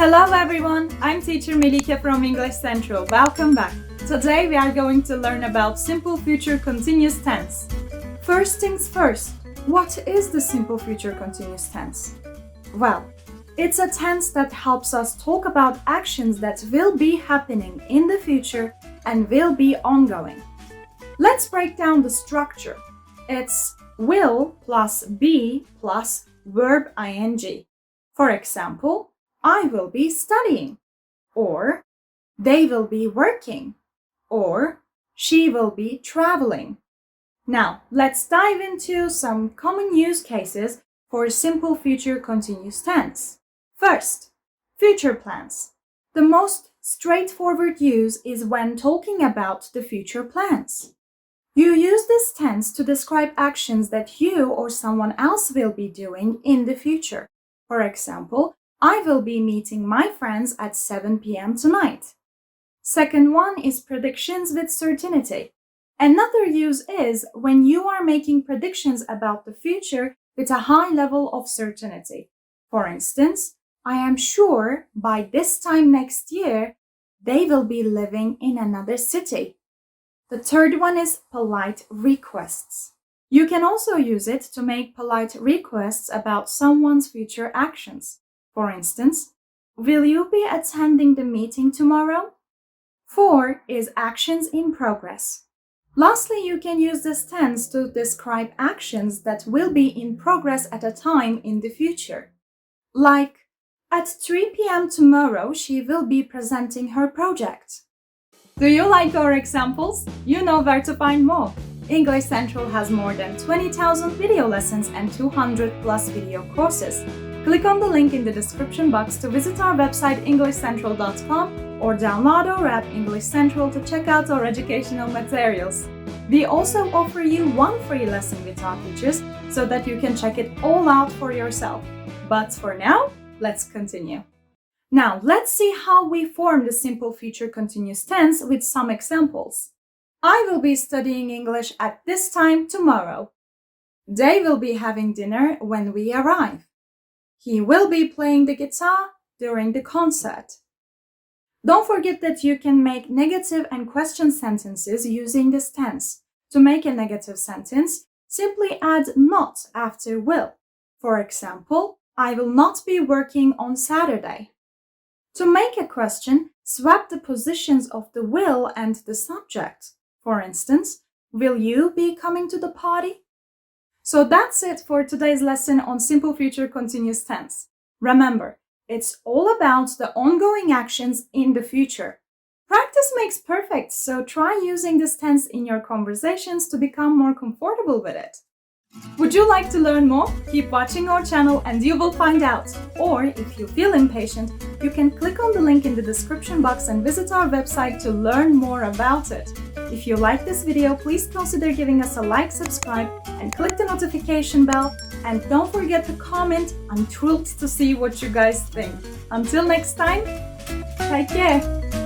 Hello everyone, I'm Teacher Melike from EnglishCentral. Welcome back. Today we are going to learn about simple future continuous tense. First things first, what is the simple future continuous tense? Well, it's a tense that helps us talk about actions that will be happening in the future and will be ongoing. Let's break down the structure. It's will plus be plus verb ing. For example, I will be studying, or they will be working, or she will be traveling. Now, let's dive into some common use cases for simple future continuous tense. First, future plans. The most straightforward use is when talking about the future plans. You use this tense to describe actions that you or someone else will be doing in the future. For example, I will be meeting my friends at 7 p.m. tonight. Second one is predictions with certainty. Another use is when you are making predictions about the future with a high level of certainty. For instance, I am sure by this time next year, they will be living in another city. The third one is polite requests. You can also use it to make polite requests about someone's future actions. For instance, will you be attending the meeting tomorrow? 4 is actions in progress. Lastly, you can use this tense to describe actions that will be in progress at a time in the future. Like, at 3 p.m. tomorrow, she will be presenting her project. Do you like our examples? You know where to find more. English Central has more than 20,000 video lessons and 200 plus video courses. Click on the link in the description box to visit our website EnglishCentral.com or download our app English Central to check out our educational materials. We also offer you one free lesson with our teachers so that you can check it all out for yourself. But for now, let's continue. Now, let's see how we form the simple future continuous tense with some examples. I will be studying English at this time tomorrow. They will be having dinner when we arrive. He will be playing the guitar during the concert. Don't forget that you can make negative and question sentences using this tense. To make a negative sentence, simply add not after will. For example, I will not be working on Saturday. To make a question, swap the positions of the will and the subject. For instance, will you be coming to the party? So that's it for today's lesson on simple future continuous tense. Remember, it's all about the ongoing actions in the future. Practice makes perfect, so try using this tense in your conversations to become more comfortable with it. Would you like to learn more? Keep watching our channel and you will find out. Or if you feel impatient, you can click on the link in the description box and visit our website to learn more about it. If you like this video, please consider giving us a like, subscribe, and click the notification bell. And don't forget to comment. I'm thrilled to see what you guys think. Until next time, take care!